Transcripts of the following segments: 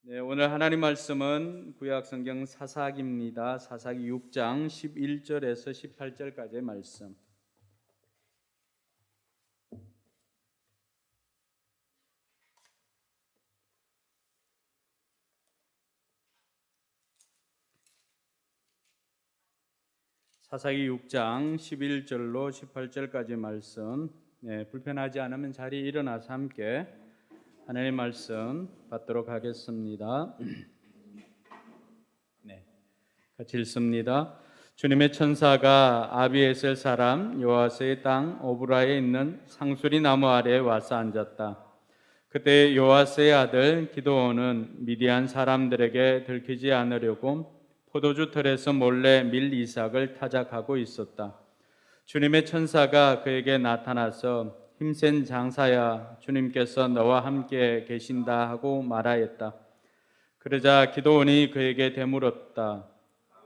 네, 오늘 하나님 말씀은 구약 성경 사사기입니다. 사사기 6장 11절에서 18절까지의 말씀. 사사기 6장 11절로 18절까지의 말씀. 네, 불편하지 않으면 자리에 일어나서 함께 하나님 말씀 받도록 하겠습니다. 네, 같이 읽습니다. 주님의 천사가 아비에셀 사람 요아스의 땅 오브라에 있는 상수리 나무 아래에 와서 앉았다. 그때 요아스의 아들 기드온은 미디안 사람들에게 들키지 않으려고 포도주 털에서 몰래 밀 이삭을 타작하고 있었다. 주님의 천사가 그에게 나타나서 힘센 장사야, 주님께서 너와 함께 계신다 하고 말하였다. 그러자 기드온이 그에게 되물었다.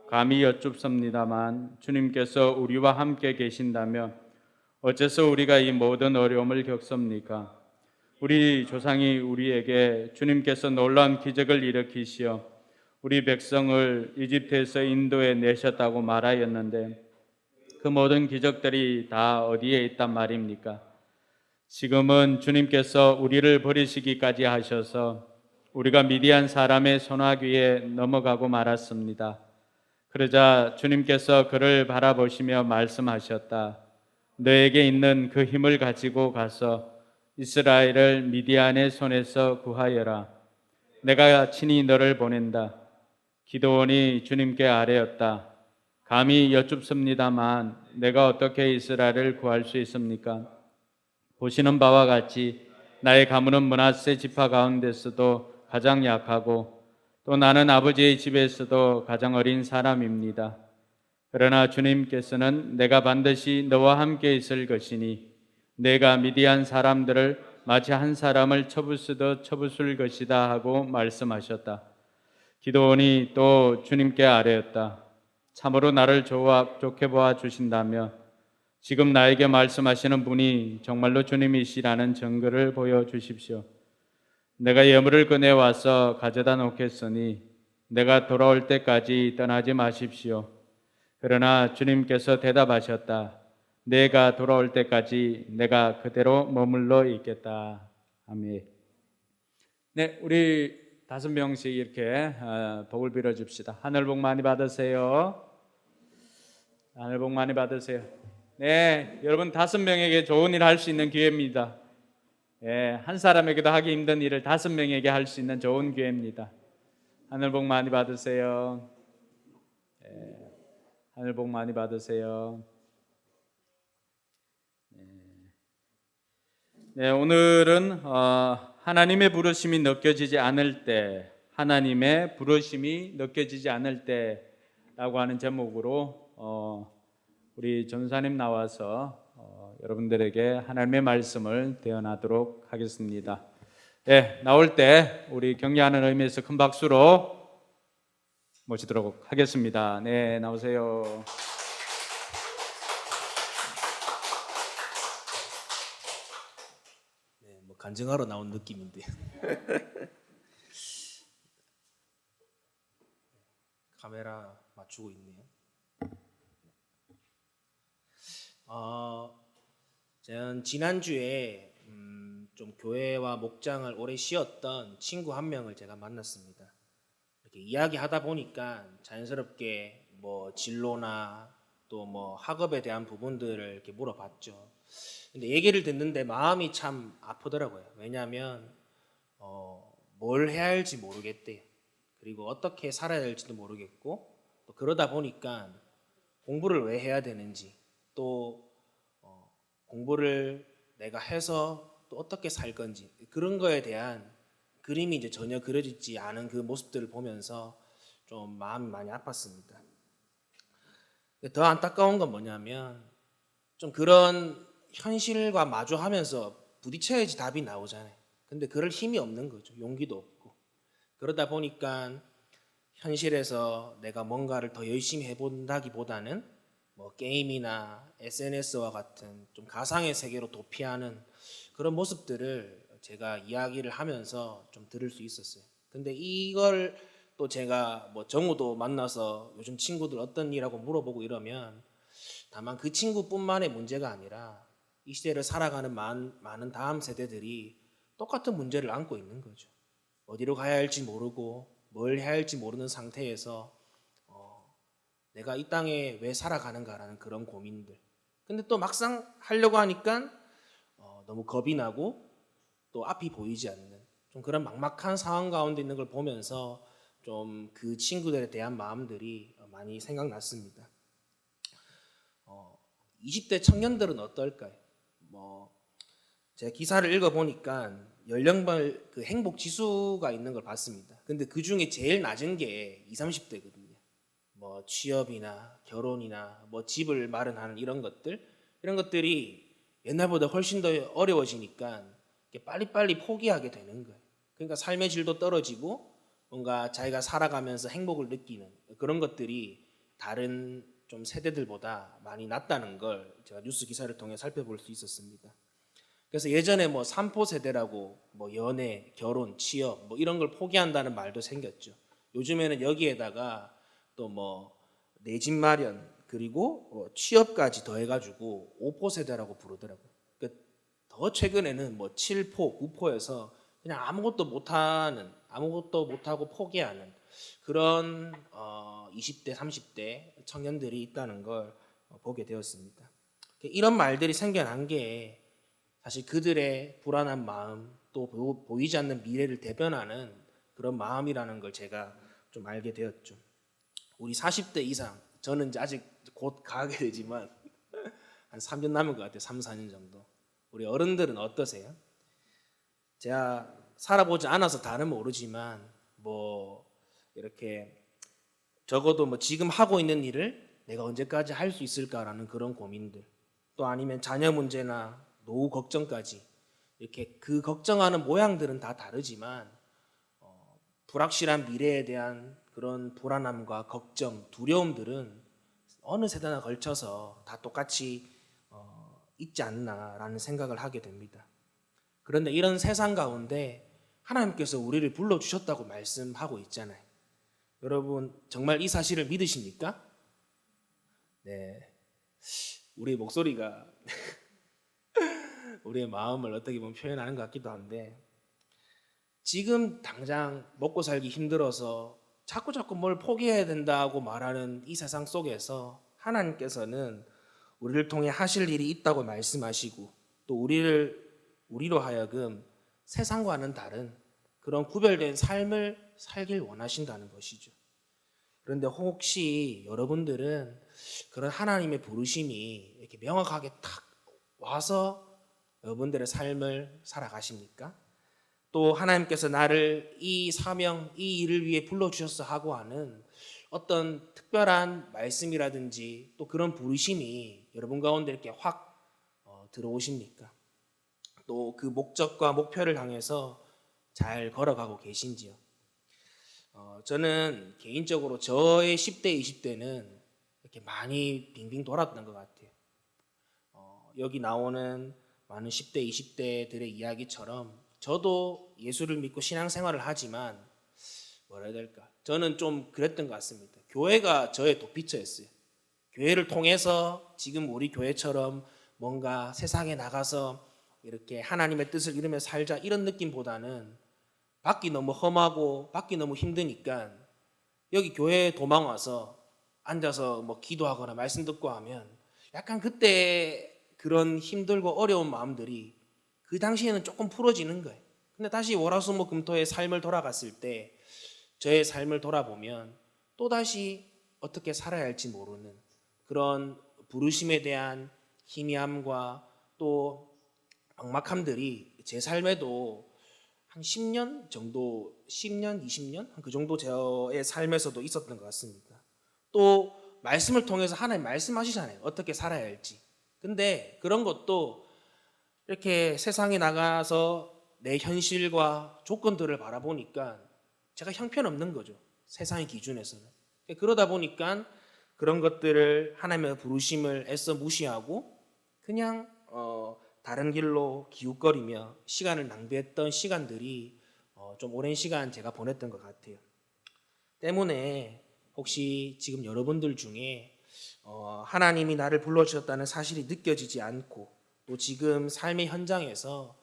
감히 여쭙습니다만 주님께서 우리와 함께 계신다며 어째서 우리가 이 모든 어려움을 겪습니까? 우리 조상이 우리에게 주님께서 놀라운 기적을 일으키시어 우리 백성을 이집트에서 인도에 내셨다고 말하였는데 그 모든 기적들이 다 어디에 있단 말입니까? 지금은 주님께서 우리를 버리시기까지 하셔서 우리가 미디안 사람의 손아귀에 넘어가고 말았습니다. 그러자 주님께서 그를 바라보시며 말씀하셨다. 너에게 있는 그 힘을 가지고 가서 이스라엘을 미디안의 손에서 구하여라. 내가 친히 너를 보낸다. 기드온이 주님께 아뢰었다. 감히 여쭙습니다만 내가 어떻게 이스라엘을 구할 수 있습니까? 보시는 바와 같이 나의 가문은 므낫세 지파 가운데서도 가장 약하고 또 나는 아버지의 집에서도 가장 어린 사람입니다. 그러나 주님께서는 내가 반드시 너와 함께 있을 것이니 내가 미디안 사람들을 마치 한 사람을 쳐부수듯 쳐부술 것이다 하고 말씀하셨다. 기드온이 또 주님께 아뢰었다. 참으로 나를 좋게 보아 주신다며 지금 나에게 말씀하시는 분이 정말로 주님이시라는 증거를 보여주십시오. 내가 예물을 꺼내와서 가져다 놓겠으니 내가 돌아올 때까지 떠나지 마십시오. 그러나 주님께서 대답하셨다. 내가 돌아올 때까지 내가 그대로 머물러 있겠다. 아멘. 네, 우리 5명씩 이렇게 복을 빌어줍시다. 하늘 복 많이 받으세요. 하늘 복 많이 받으세요. 네, 여러분 5명에게 좋은 일 할 수 있는 기회입니다. 네, 한 사람에게도 하기 힘든 일을 5명에게 할 수 있는 좋은 기회입니다. 하늘 복 많이 받으세요. 네, 하늘 복 많이 받으세요. 네, 오늘은 하나님의 부르심이 느껴지지 않을 때, 하나님의 부르심이 느껴지지 않을 때라고 하는 제목으로 우리 전사님 나와서 여러분들에게 하나님의 말씀을 대언하도록 하겠습니다. 네, 나올 때 우리 격려하는 의미에서 큰 박수로 모시도록 하겠습니다. 네, 나오세요. 네, 뭐 간증하러 나온 느낌인데. 카메라 맞추고 있네요. 저는 지난주에 좀 교회와 목장을 오래 쉬었던 친구 한 명을 제가 만났습니다. 이렇게 이야기하다 보니까 자연스럽게 뭐 진로나 또 뭐 학업에 대한 부분들을 이렇게 물어봤죠. 근데 얘기를 듣는데 마음이 참 아프더라고요. 왜냐하면 뭘 해야 할지 모르겠대요. 그리고 어떻게 살아야 할지도 모르겠고 또 그러다 보니까 공부를 왜 해야 되는지 또 공부를 내가 해서 또 어떻게 살 건지 그런 거에 대한 그림이 이제 전혀 그려지지 않은 그 모습들을 보면서 좀 마음이 많이 아팠습니다. 더 안타까운 건 뭐냐면 좀 그런 현실과 마주하면서 부딪혀야지 답이 나오잖아요. 근데 그럴 힘이 없는 거죠. 용기도 없고. 그러다 보니까 현실에서 내가 뭔가를 더 열심히 해본다기보다는 뭐 게임이나 SNS와 같은 좀 가상의 세계로 도피하는 그런 모습들을 제가 이야기를 하면서 좀 들을 수 있었어요. 근데 이걸 또 제가 뭐 정우도 만나서 요즘 친구들 어떤 일하고 물어보고 이러면 다만 그 친구뿐만의 문제가 아니라 이 시대를 살아가는 많은 다음 세대들이 똑같은 문제를 안고 있는 거죠. 어디로 가야 할지 모르고 뭘 해야 할지 모르는 상태에서 내가 이 땅에 왜 살아가는가라는 그런 고민들. 근데 또 막상 하려고 하니까 너무 겁이 나고 또 앞이 보이지 않는 좀 그런 막막한 상황 가운데 있는 걸 보면서 좀 그 친구들에 대한 마음들이 많이 생각났습니다. 20대 청년들은 어떨까요? 제가 기사를 읽어보니까 연령별 그 행복 지수가 있는 걸 봤습니다. 근데 그 중에 제일 낮은 게 20, 30대거든요. 뭐 취업이나 결혼이나 뭐 집을 마련하는 이런 것들이 옛날보다 훨씬 더 어려워지니까 빨리빨리 포기하게 되는 거예요. 그러니까 삶의 질도 떨어지고 뭔가 자기가 살아가면서 행복을 느끼는 그런 것들이 다른 좀 세대들보다 많이 낮다는 걸 제가 뉴스 기사를 통해 살펴볼 수 있었습니다. 그래서 예전에 뭐 삼포 세대라고 뭐 연애, 결혼, 취업 뭐 이런 걸 포기한다는 말도 생겼죠. 요즘에는 여기에다가 또 뭐 내 집 마련 그리고 취업까지 더해가지고 5포 세대라고 부르더라고요. 그러니까 더 최근에는 뭐 7포, 9포에서 그냥 아무것도 못하고 포기하는 그런 20대, 30대 청년들이 있다는 걸 보게 되었습니다. 이런 말들이 생겨난 게 사실 그들의 불안한 마음 또 보이지 않는 미래를 대변하는 그런 마음이라는 걸 제가 좀 알게 되었죠. 우리 40대 이상, 저는 이제 아직 곧 가게 되지만 한 3년 남은 것 같아요. 3, 4년 정도. 우리 어른들은 어떠세요? 제가 살아보지 않아서 다는 모르지만 뭐 이렇게 적어도 뭐 지금 하고 있는 일을 내가 언제까지 할 수 있을까라는 그런 고민들, 또 아니면 자녀 문제나 노후 걱정까지 이렇게 그 걱정하는 모양들은 다 다르지만 불확실한 미래에 대한 그런 불안함과 걱정, 두려움들은 어느 세대나 걸쳐서 다 똑같이 있지 않나라는 생각을 하게 됩니다. 그런데 이런 세상 가운데 하나님께서 우리를 불러주셨다고 말씀하고 있잖아요. 여러분 정말 이 사실을 믿으십니까? 네, 우리의 목소리가 우리의 마음을 어떻게 보면 표현하는 것 같기도 한데, 지금 당장 먹고 살기 힘들어서 자꾸 뭘 포기해야 된다고 말하는 이 세상 속에서 하나님께서는 우리를 통해 하실 일이 있다고 말씀하시고 또 우리로 하여금 세상과는 다른 그런 구별된 삶을 살길 원하신다는 것이죠. 그런데 혹시 여러분들은 그런 하나님의 부르심이 이렇게 명확하게 탁 와서 여러분들의 삶을 살아가십니까? 또 하나님께서 나를 이 사명, 이 일을 위해 불러주셨어 하고 하는 어떤 특별한 말씀이라든지 또 그런 부르심이 여러분 가운데 이렇게 확 들어오십니까? 또 그 목적과 목표를 향해서 잘 걸어가고 계신지요? 저는 개인적으로 저의 10대, 20대는 이렇게 많이 빙빙 돌았던 것 같아요. 여기 나오는 많은 10대, 20대들의 이야기처럼 저도 예수를 믿고 신앙생활을 하지만 뭐라 해야 될까? 저는 좀 그랬던 것 같습니다. 교회가 저의 도피처였어요. 교회를 통해서 지금 우리 교회처럼 뭔가 세상에 나가서 이렇게 하나님의 뜻을 이루며 살자 이런 느낌보다는 밖이 너무 험하고 밖이 너무 힘드니까 여기 교회에 도망 와서 앉아서 뭐 기도하거나 말씀 듣고 하면 약간 그때 그런 힘들고 어려운 마음들이 그 당시에는 조금 풀어지는 거예요. 근데 다시 월화수목금토의 삶을 돌아갔을 때 저의 삶을 돌아보면 또다시 어떻게 살아야 할지 모르는 그런 부르심에 대한 희미함과 또 막막함들이 제 삶에도 한 10년 정도, 10년, 20년 그 정도 저의 삶에서도 있었던 것 같습니다. 또 말씀을 통해서 하나님 말씀하시잖아요. 어떻게 살아야 할지. 근데 그런 것도 이렇게 세상에 나가서 내 현실과 조건들을 바라보니까 제가 형편없는 거죠. 세상의 기준에서는. 그러다 보니까 그런 것들을 하나님의 부르심을 애써 무시하고 그냥 다른 길로 기웃거리며 시간을 낭비했던 시간들이 좀 오랜 시간 제가 보냈던 것 같아요. 때문에 혹시 지금 여러분들 중에 하나님이 나를 불러주셨다는 사실이 느껴지지 않고 또 지금 삶의 현장에서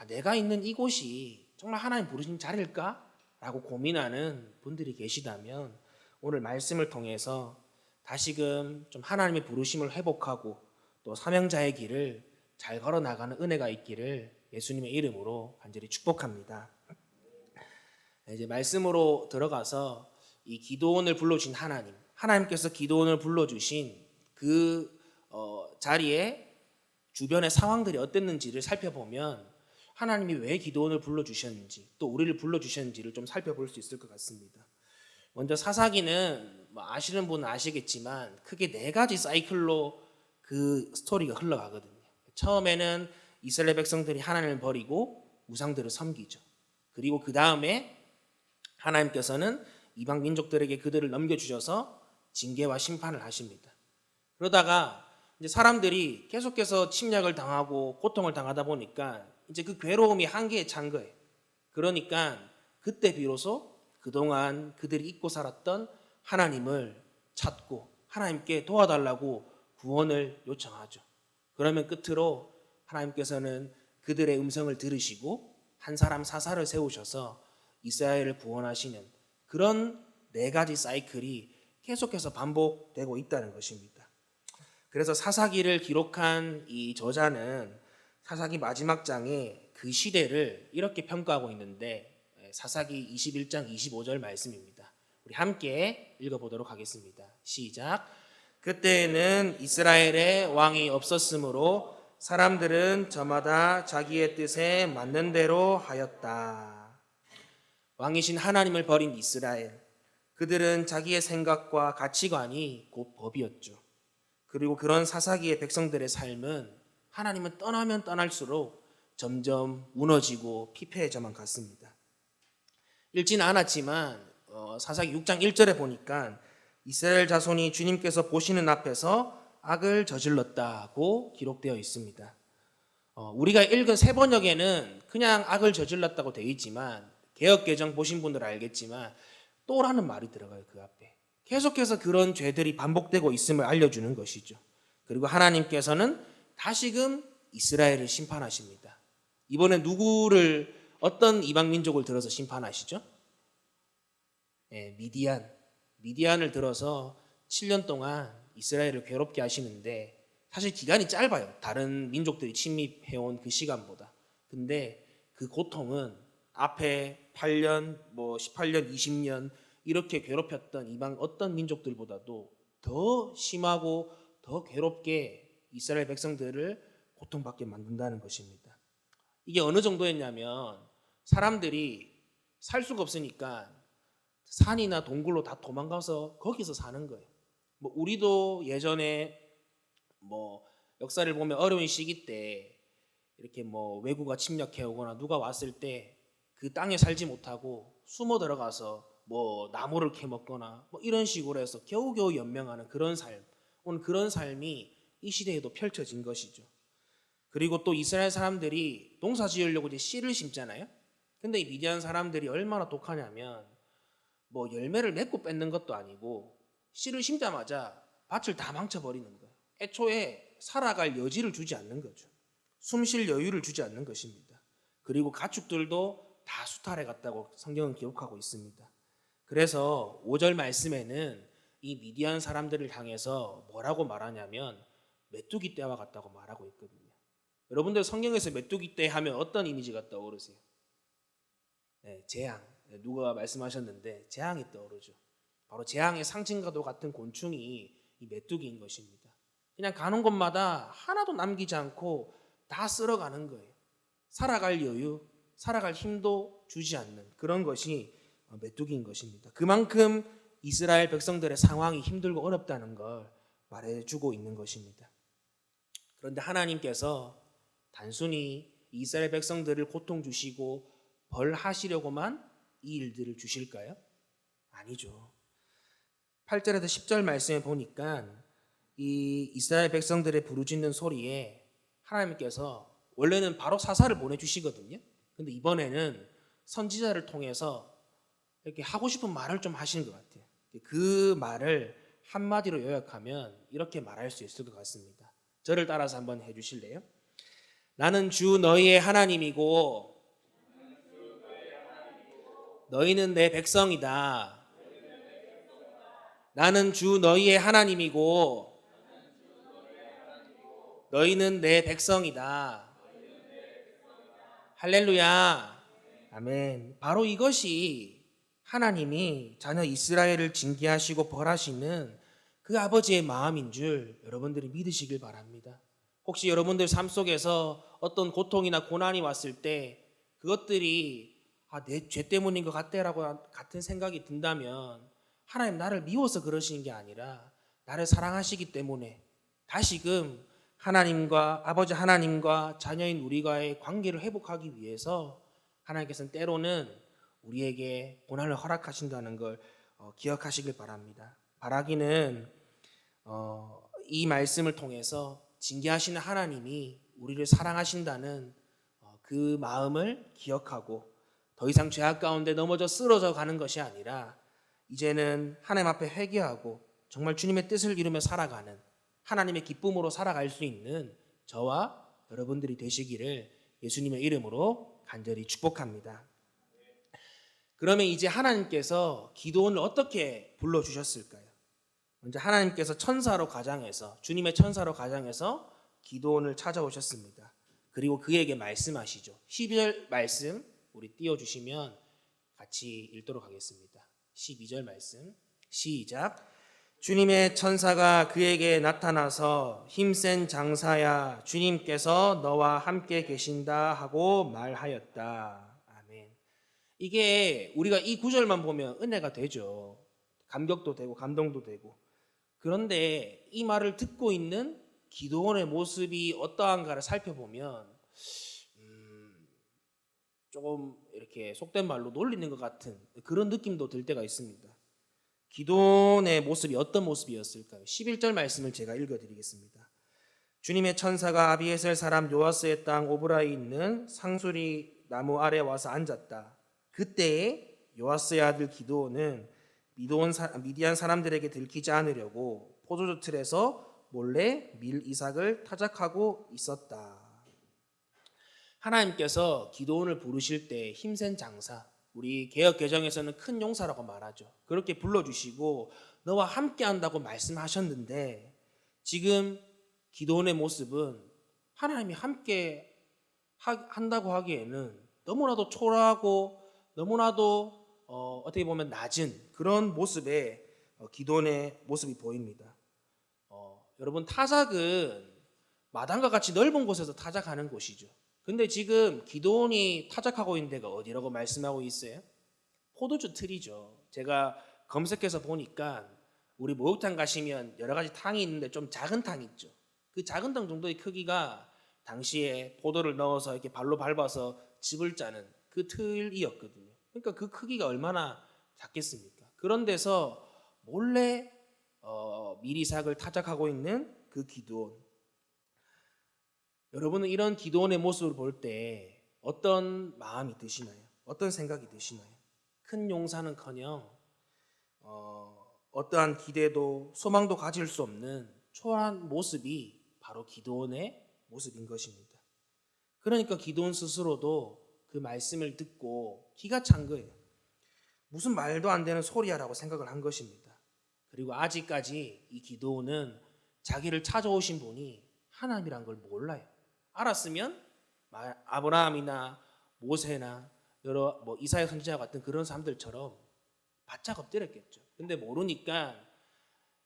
내가 있는 이곳이 정말 하나님 부르신 자리일까? 라고 고민하는 분들이 계시다면 오늘 말씀을 통해서 다시금 좀 하나님의 부르심을 회복하고 또 사명자의 길을 잘 걸어나가는 은혜가 있기를 예수님의 이름으로 간절히 축복합니다. 이제 말씀으로 들어가서 이 기도원을 불러주신 하나님께서 기도원을 불러주신 그 자리에 주변의 상황들이 어땠는지를 살펴보면 하나님이 왜 기도원을 불러주셨는지 또 우리를 불러주셨는지를 좀 살펴볼 수 있을 것 같습니다. 먼저 사사기는 아시는 분은 아시겠지만 크게 4가지 사이클로 그 스토리가 흘러가거든요. 처음에는 이스라엘 백성들이 하나님을 버리고 우상들을 섬기죠. 그리고 그 다음에 하나님께서는 이방 민족들에게 그들을 넘겨주셔서 징계와 심판을 하십니다. 그러다가 이제 사람들이 계속해서 침략을 당하고 고통을 당하다 보니까 이제 그 괴로움이 한계에 찬 거예요. 그러니까 그때 비로소 그동안 그들이 잊고 살았던 하나님을 찾고 하나님께 도와달라고 구원을 요청하죠. 그러면 끝으로 하나님께서는 그들의 음성을 들으시고 한 사람 사사를 세우셔서 이스라엘을 구원하시는 그런 4가지 사이클이 계속해서 반복되고 있다는 것입니다. 그래서 사사기를 기록한 이 저자는 사사기 마지막 장에 그 시대를 이렇게 평가하고 있는데 사사기 21장 25절 말씀입니다. 우리 함께 읽어보도록 하겠습니다. 시작. 그때에는 이스라엘에 왕이 없었으므로 사람들은 저마다 자기의 뜻에 맞는 대로 하였다. 왕이신 하나님을 버린 이스라엘, 그들은 자기의 생각과 가치관이 곧 법이었죠. 그리고 그런 사사기의 백성들의 삶은 하나님은 떠나면 떠날수록 점점 무너지고 피폐해져만 갔습니다. 읽지는 않았지만 사사기 6장 1절에 보니까 이스라엘 자손이 주님께서 보시는 앞에서 악을 저질렀다고 기록되어 있습니다. 우리가 읽은 새 번역에는 그냥 악을 저질렀다고 되어 있지만 개역개정 보신 분들은 알겠지만 또라는 말이 들어가요. 그 앞에 계속해서 그런 죄들이 반복되고 있음을 알려주는 것이죠. 그리고 하나님께서는 다시금 이스라엘을 심판하십니다. 이번에 누구를 어떤 이방 민족을 들어서 심판하시죠? 미디안을 들어서 7년 동안 이스라엘을 괴롭게 하시는데 사실 기간이 짧아요. 다른 민족들이 침입해온 그 시간보다. 근데 그 고통은 앞에 8년, 18년, 20년 이렇게 괴롭혔던 이방 어떤 민족들보다도 더 심하고 더 괴롭게 이스라엘 백성들을 고통받게 만든다는 것입니다. 이게 어느 정도였냐면 사람들이 살 수가 없으니까 산이나 동굴로 다 도망가서 거기서 사는 거예요. 우리도 예전에 역사를 보면 어려운 시기 때 이렇게 외구가 침략해 오거나 누가 왔을 때 그 땅에 살지 못하고 숨어 들어가서 나무를 캐먹거나 이런 식으로 해서 겨우겨우 연명하는 그런 삶, 오늘 그런 삶이 이 시대에도 펼쳐진 것이죠. 그리고 또 이스라엘 사람들이 농사 지으려고 이제 씨를 심잖아요. 근데 이 미디안 사람들이 얼마나 독하냐면 열매를 맺고 뺏는 것도 아니고 씨를 심자마자 밭을 다 망쳐버리는 거예요. 애초에 살아갈 여지를 주지 않는 거죠. 숨 쉴 여유를 주지 않는 것입니다. 그리고 가축들도 다 수탈해 갔다고 성경은 기록하고 있습니다. 그래서 5절 말씀에는 이 미디안 사람들을 향해서 뭐라고 말하냐면 메뚜기 떼와 같다고 말하고 있거든요. 여러분들 성경에서 메뚜기 떼 하면 어떤 이미지가 떠오르세요? 재앙. 누가 말씀하셨는데 재앙이 떠오르죠. 바로 재앙의 상징과도 같은 곤충이 이 메뚜기인 것입니다. 그냥 가는 곳마다 하나도 남기지 않고 다 쓸어가는 거예요. 살아갈 여유, 살아갈 힘도 주지 않는 그런 것이 메뚜기인 것입니다. 그만큼 이스라엘 백성들의 상황이 힘들고 어렵다는 걸 말해주고 있는 것입니다. 그런데 하나님께서 단순히 이스라엘 백성들을 고통 주시고 벌하시려고만 이 일들을 주실까요? 아니죠. 8절에서 10절 말씀에 보니까 이 이스라엘 백성들의 부르짖는 소리에 하나님께서 원래는 바로 사사를 보내주시거든요. 근데 이번에는 선지자를 통해서 이렇게 하고 싶은 말을 좀 하시는 것 같아요. 그 말을 한마디로 요약하면 이렇게 말할 수 있을 것 같습니다. 저를 따라서 한번 해주실래요? 나는 주 너희의 하나님이고 너희는 내 백성이다. 나는 주 너희의 하나님이고 너희는 내 백성이다. 할렐루야. 아멘. 바로 이것이 하나님이 자녀 이스라엘을 징계하시고 벌하시는 그 아버지의 마음인 줄 여러분들이 믿으시길 바랍니다. 혹시 여러분들 삶 속에서 어떤 고통이나 고난이 왔을 때 그것들이 내 죄 때문인 것 같다라고 같은 생각이 든다면 하나님 나를 미워서 그러시는 게 아니라 나를 사랑하시기 때문에 다시금 하나님과 아버지 하나님과 자녀인 우리가의 관계를 회복하기 위해서 하나님께서는 때로는 우리에게 고난을 허락하신다는 걸 기억하시길 바랍니다. 바라기는 이 말씀을 통해서 징계하시는 하나님이 우리를 사랑하신다는 그 마음을 기억하고 더 이상 죄악 가운데 넘어져 쓰러져 가는 것이 아니라 이제는 하나님 앞에 회개하고 정말 주님의 뜻을 이루며 살아가는 하나님의 기쁨으로 살아갈 수 있는 저와 여러분들이 되시기를 예수님의 이름으로 간절히 축복합니다. 그러면 이제 하나님께서 기도원을 어떻게 불러주셨을까요? 먼저 하나님께서 천사로 가장해서 주님의 천사로 가장해서 기도원을 찾아오셨습니다. 그리고 그에게 말씀하시죠. 12절 말씀 우리 띄워주시면 같이 읽도록 하겠습니다. 12절 말씀 시작. 주님의 천사가 그에게 나타나서 힘센 장사야 주님께서 너와 함께 계신다 하고 말하였다. 아멘. 이게 우리가 이 구절만 보면 은혜가 되죠. 감격도 되고 감동도 되고. 그런데 이 말을 듣고 있는 기도원의 모습이 어떠한가를 살펴보면 조금 이렇게 속된 말로 놀리는 것 같은 그런 느낌도 들 때가 있습니다. 기도원의 모습이 어떤 모습이었을까요? 11절 말씀을 제가 읽어드리겠습니다. 주님의 천사가 아비에셀 사람 요아스의 땅 오브라에 있는 상수리 나무 아래 와서 앉았다. 그때에 요아스의 아들 기도원은 미디안 사람들에게 들키지 않으려고 포도주 틀에서 몰래 밀 이삭을 타작하고 있었다. 하나님께서 기도원을 부르실 때 힘센 장사, 우리 개역 개정에서는 큰 용사라고 말하죠. 그렇게 불러주시고 너와 함께 한다고 말씀하셨는데 지금 기도원의 모습은 하나님이 함께 한다고 하기에는 너무나도 초라하고 너무나도 어떻게 보면 낮은 그런 모습의 기도원의 모습이 보입니다. 여러분 타작은 마당과 같이 넓은 곳에서 타작하는 곳이죠. 근데 지금 기도원이 타작하고 있는 데가 어디라고 말씀하고 있어요? 포도주 틀이죠. 제가 검색해서 보니까 우리 목욕탕 가시면 여러 가지 탕이 있는데 좀 작은 탕 있죠. 그 작은 탕 정도의 크기가 당시에 포도를 넣어서 이렇게 발로 밟아서 즙을 짜는 그 틀이었거든요. 그러니까 그 크기가 얼마나 작겠습니까? 그런 데서 몰래 미리삭을 타작하고 있는 그 기도원. 여러분은 이런 기도원의 모습을 볼 때 어떤 마음이 드시나요? 어떤 생각이 드시나요? 큰 용사는커녕 어떠한 기대도 소망도 가질 수 없는 초라한 모습이 바로 기도원의 모습인 것입니다. 그러니까 기도원 스스로도 그 말씀을 듣고 기가 찬 거예요. 무슨 말도 안 되는 소리야라고 생각을 한 것입니다. 그리고 아직까지 이 기도원은 자기를 찾아오신 분이 하나님이란 걸 몰라요. 알았으면 아브라함이나 모세나 여러 이사야 선지자 같은 그런 사람들처럼 바짝 엎드렸겠죠. 근데 모르니까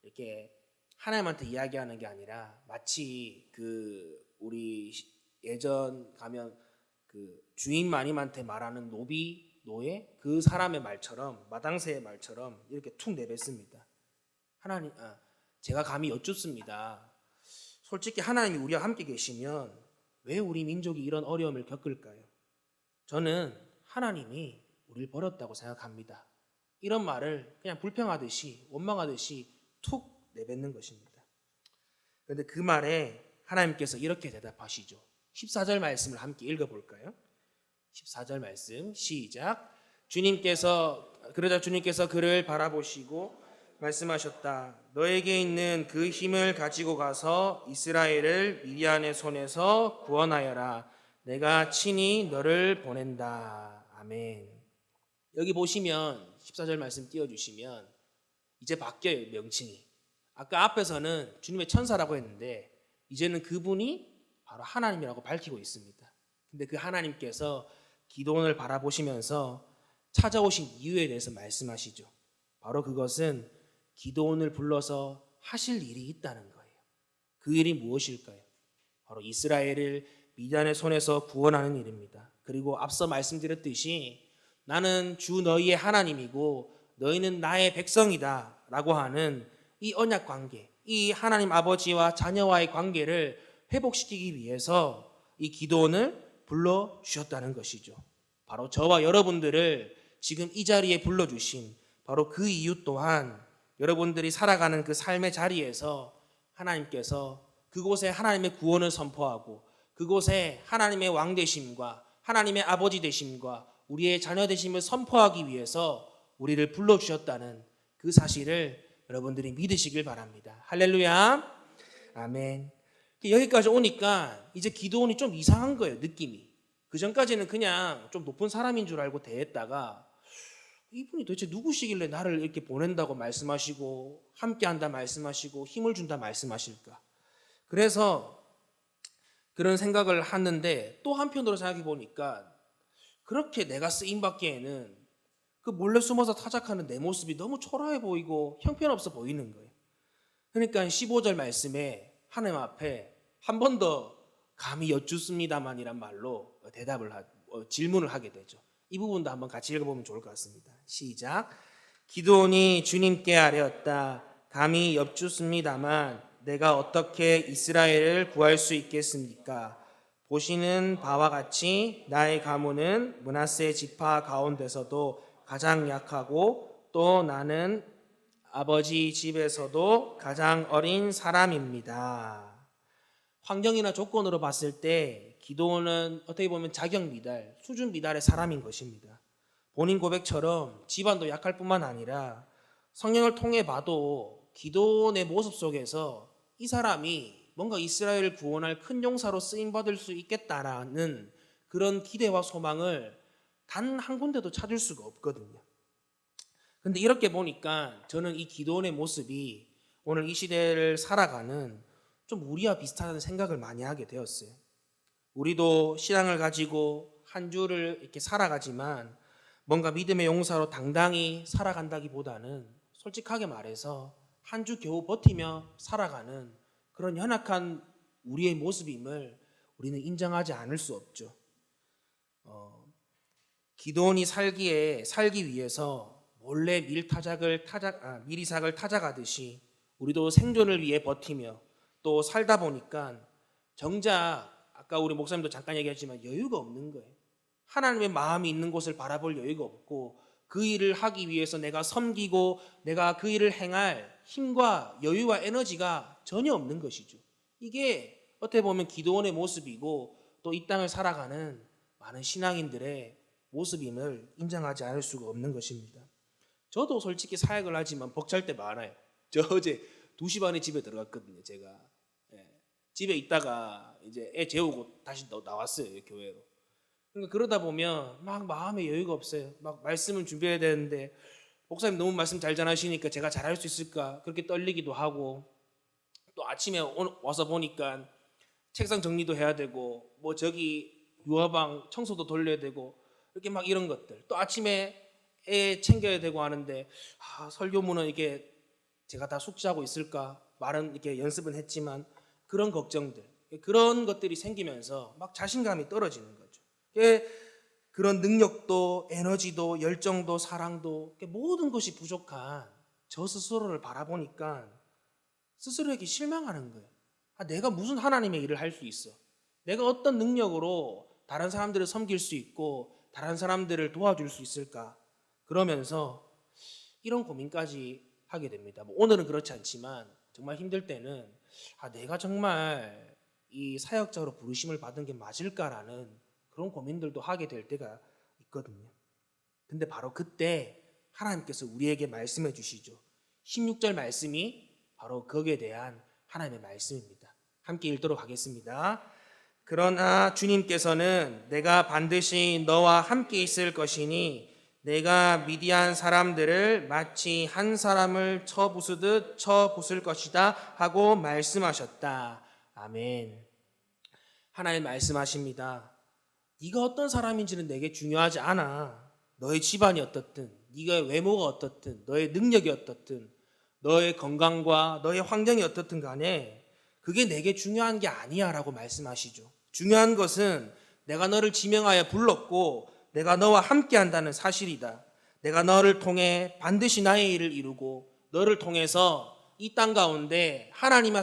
이렇게 하나님한테 이야기하는 게 아니라 마치 그 우리 예전 가면 그 주인 마님한테 말하는 노예 그 사람의 말처럼 마당새의 말처럼 이렇게 툭 내뱉습니다. 하나님, 제가 감히 여쭙습니다. 솔직히 하나님이 우리와 함께 계시면 왜 우리 민족이 이런 어려움을 겪을까요? 저는 하나님이 우리를 버렸다고 생각합니다. 이런 말을 그냥 불평하듯이 원망하듯이 툭 내뱉는 것입니다. 그런데 그 말에 하나님께서 이렇게 대답하시죠. 14절 말씀을 함께 읽어볼까요? 14절 말씀 시작. 그러자 주님께서 그를 바라보시고 말씀하셨다. 너에게 있는 그 힘을 가지고 가서 이스라엘을 미디안의 손에서 구원하여라. 내가 친히 너를 보낸다. 아멘. 여기 보시면 14절 말씀 띄워주시면 이제 바뀌어요, 명칭이. 아까 앞에서는 주님의 천사라고 했는데 이제는 그분이 바로 하나님이라고 밝히고 있습니다. 근데 그 하나님께서 기도원을 바라보시면서 찾아오신 이유에 대해서 말씀하시죠. 바로 그것은 기도원을 불러서 하실 일이 있다는 거예요. 그 일이 무엇일까요? 바로 이스라엘을 미디안의 손에서 구원하는 일입니다. 그리고 앞서 말씀드렸듯이 나는 주 너희의 하나님이고 너희는 나의 백성이다 라고 하는 이 언약 관계, 이 하나님 아버지와 자녀와의 관계를 회복시키기 위해서 이 기도원을 불러주셨다는 것이죠. 바로 저와 여러분들을 지금 이 자리에 불러주신 바로 그 이유 또한 여러분들이 살아가는 그 삶의 자리에서 하나님께서 그곳에 하나님의 구원을 선포하고 그곳에 하나님의 왕 되심과 하나님의 아버지 되심과 우리의 자녀 되심을 선포하기 위해서 우리를 불러주셨다는 그 사실을 여러분들이 믿으시길 바랍니다. 할렐루야. 아멘. 여기까지 오니까 이제 기도원이 좀 이상한 거예요, 느낌이. 그 전까지는 그냥 좀 높은 사람인 줄 알고 대했다가 이분이 도대체 누구시길래 나를 이렇게 보낸다고 말씀하시고 함께한다 말씀하시고 힘을 준다 말씀하실까. 그래서 그런 생각을 하는데 또 한편으로 생각해 보니까 그렇게 내가 쓰임받기에는 그 몰래 숨어서 타작하는 내 모습이 너무 초라해 보이고 형편없어 보이는 거예요. 그러니까 15절 말씀에 하나님 앞에 한 번 더 감히 여쭙습니다만이란 말로 질문을 하게 되죠. 이 부분도 한번 같이 읽어보면 좋을 것 같습니다. 시작. 기도원이 주님께 아뢰었다. 감히 여쭙습니다만 내가 어떻게 이스라엘을 구할 수 있겠습니까? 보시는 바와 같이 나의 가문은 므낫세 지파 가운데서도 가장 약하고 또 나는 아버지 집에서도 가장 어린 사람입니다. 환경이나 조건으로 봤을 때 기도원은 어떻게 보면 자격 미달, 수준 미달의 사람인 것입니다. 본인 고백처럼 집안도 약할 뿐만 아니라 성령을 통해 봐도 기도원의 모습 속에서 이 사람이 뭔가 이스라엘을 구원할 큰 용사로 쓰임받을 수 있겠다라는 그런 기대와 소망을 단 한 군데도 찾을 수가 없거든요. 근데 이렇게 보니까 저는 이 기도원의 모습이 오늘 이 시대를 살아가는 좀 우리와 비슷하다는 생각을 많이 하게 되었어요. 우리도 신앙을 가지고 한 주를 이렇게 살아가지만 뭔가 믿음의 용사로 당당히 살아간다기보다는 솔직하게 말해서 한 주 겨우 버티며 살아가는 그런 연약한 우리의 모습임을 우리는 인정하지 않을 수 없죠. 기도원이 살기 위해서 몰래 미리삭을 타작하듯이 우리도 생존을 위해 버티며 또 살다 보니까 정작 아까 우리 목사님도 잠깐 얘기했지만 여유가 없는 거예요. 하나님의 마음이 있는 곳을 바라볼 여유가 없고 그 일을 하기 위해서 내가 섬기고 내가 그 일을 행할 힘과 여유와 에너지가 전혀 없는 것이죠. 이게 어떻게 보면 기도원의 모습이고 또 이 땅을 살아가는 많은 신앙인들의 모습임을 인정하지 않을 수가 없는 것입니다. 저도 솔직히 사역을 하지만 벅찰 때 많아요. 저 어제 2시 반에 집에 들어갔거든요. 제가 집에 있다가 이제 애 재우고 다시 나왔어요, 교회로. 그러니까 그러다 보면 막 마음에 여유가 없어요. 막 말씀을 준비해야 되는데 목사님 너무 말씀 잘 전하시니까 제가 잘할 수 있을까 그렇게 떨리기도 하고 또 아침에 와서 보니까 책상 정리도 해야 되고 뭐 저기 유아방 청소도 돌려야 되고 이렇게 막 이런 것들 또 아침에 애 챙겨야 되고 하는데 설교문은 이게 제가 다 숙지하고 있을까 말은 이렇게 연습은 했지만 그런 걱정들 그런 것들이 생기면서 막 자신감이 떨어지는 거죠. 그런 능력도 에너지도 열정도 사랑도 모든 것이 부족한 저 스스로를 바라보니까 스스로에게 실망하는 거예요. 내가 무슨 하나님의 일을 할 수 있어? 내가 어떤 능력으로 다른 사람들을 섬길 수 있고 다른 사람들을 도와줄 수 있을까? 그러면서 이런 고민까지 하게 됩니다. 오늘은 그렇지 않지만 정말 힘들 때는 내가 정말 이 사역자로 부르심을 받은 게 맞을까라는 그런 고민들도 하게 될 때가 있거든요. 근데 바로 그때 하나님께서 우리에게 말씀해 주시죠. 16절 말씀이 바로 거기에 대한 하나님의 말씀입니다. 함께 읽도록 하겠습니다. 그러나 주님께서는 내가 반드시 너와 함께 있을 것이니 내가 미디안 사람들을 마치 한 사람을 쳐 부수듯 쳐 부술 것이다 하고 말씀하셨다. 아멘. 하나님 말씀하십니다. 네가 어떤 사람인지는 내게 중요하지 않아. 너의 집안이 어떻든, 네가 외모가 어떻든, 너의 능력이 어떻든, 너의 건강과 너의 환경이 어떻든 간에 그게 내게 중요한 게 아니야 라고 말씀하시죠. 중요한 것은 내가 너를 지명하여 불렀고 내가 너와 함께 한다는 사실이다. 내가 너를 통해 반드시 나의 일을 이루고 너를 통해서 이 땅 가운데 하나님의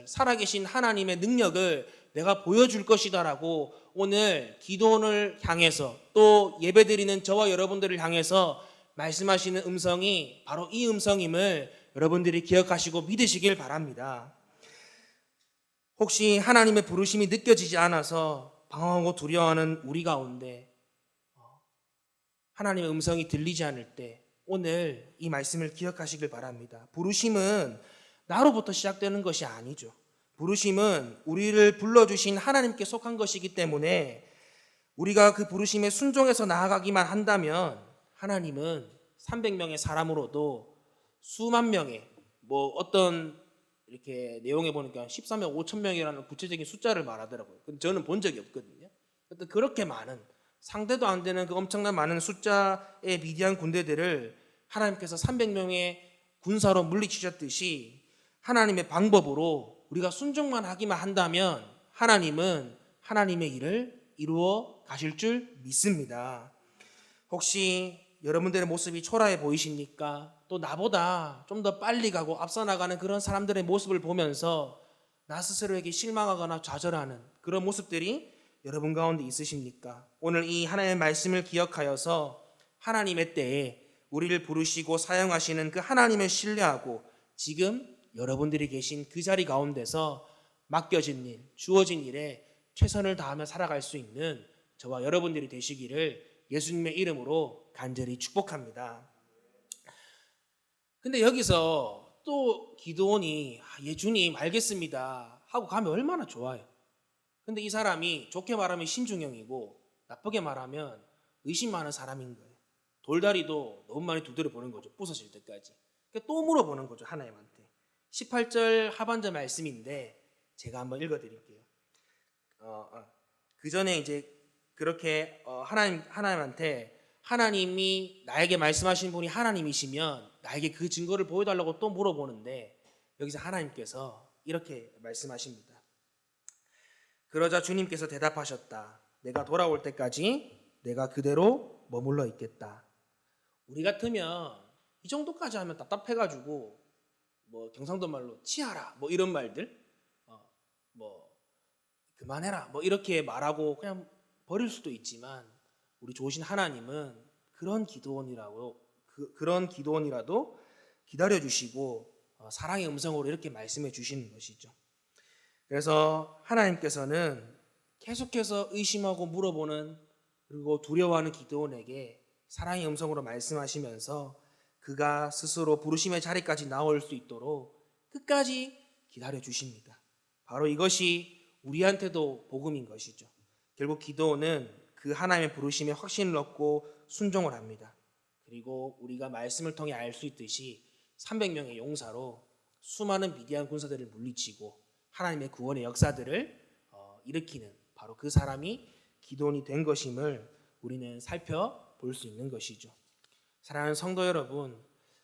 살아계신 하나님의 능력을 내가 보여줄 것이다 라고 오늘 기도원을 향해서 또 예배드리는 저와 여러분들을 향해서 말씀하시는 음성이 바로 이 음성임을 여러분들이 기억하시고 믿으시길 바랍니다. 혹시 하나님의 부르심이 느껴지지 않아서 방황하고 두려워하는 우리 가운데 하나님의 음성이 들리지 않을 때 오늘 이 말씀을 기억하시길 바랍니다. 부르심은 나로부터 시작되는 것이 아니죠. 부르심은 우리를 불러주신 하나님께 속한 것이기 때문에 우리가 그 부르심에 순종해서 나아가기만 한다면 하나님은 300명의 사람으로도 수만 명의 어떤 이렇게 내용에 보니까 13명 5천 명이라는 구체적인 숫자를 말하더라고요. 근데 저는 본 적이 없거든요. 그렇게 많은 상대도 안 되는 그 엄청난 많은 숫자의 미디안 군대들을 하나님께서 300명의 군사로 물리치셨듯이 하나님의 방법으로 우리가 순종만 하기만 한다면 하나님은 하나님의 일을 이루어 가실 줄 믿습니다. 혹시 여러분들의 모습이 초라해 보이십니까? 또 나보다 좀 더 빨리 가고 앞서 나가는 그런 사람들의 모습을 보면서 나 스스로에게 실망하거나 좌절하는 그런 모습들이 여러분 가운데 있으십니까? 오늘 이 하나님의 말씀을 기억하여서 하나님의 때에 우리를 부르시고 사용하시는 그 하나님을 신뢰하고 지금 여러분들이 계신 그 자리 가운데서 맡겨진 일, 주어진 일에 최선을 다하며 살아갈 수 있는 저와 여러분들이 되시기를 예수님의 이름으로 간절히 축복합니다. 근데 여기서 또 기드온이 예 주님 알겠습니다 하고 가면 얼마나 좋아요. 근데 이 사람이 좋게 말하면 신중형이고 나쁘게 말하면 의심 많은 사람인 거예요. 돌다리도 너무 많이 두드려 보는 거죠. 부서질 때까지. 그러니까 또 물어보는 거죠. 하나님한테. 18절 하반절 말씀인데 제가 한번 읽어드릴게요. 그 전에 이제 그렇게 하나님한테 하나님이 나에게 말씀하신 분이 하나님이시면 나에게 그 증거를 보여달라고 또 물어보는데 여기서 하나님께서 이렇게 말씀하십니다. 그러자 주님께서 대답하셨다. 내가 돌아올 때까지 내가 그대로 머물러 있겠다. 우리 같으면 이 정도까지 하면 답답해가지고 경상도 말로 치하라 이런 말들 그만해라 이렇게 말하고 그냥 버릴 수도 있지만 우리 좋으신 하나님은 그런 기도원이라도 기다려주시고 사랑의 음성으로 이렇게 말씀해 주시는 것이죠. 그래서 하나님께서는 계속해서 의심하고 물어보는 그리고 두려워하는 기드온에게 사랑의 음성으로 말씀하시면서 그가 스스로 부르심의 자리까지 나올 수 있도록 끝까지 기다려 주십니다. 바로 이것이 우리한테도 복음인 것이죠. 결국 기드온은 그 하나님의 부르심에 확신을 얻고 순종을 합니다. 그리고 우리가 말씀을 통해 알 수 있듯이 300명의 용사로 수많은 미디안 군사들을 물리치고 하나님의 구원의 역사들을 일으키는 바로 그 사람이 기드온이 된 것임을 우리는 살펴볼 수 있는 것이죠. 사랑하는 성도 여러분,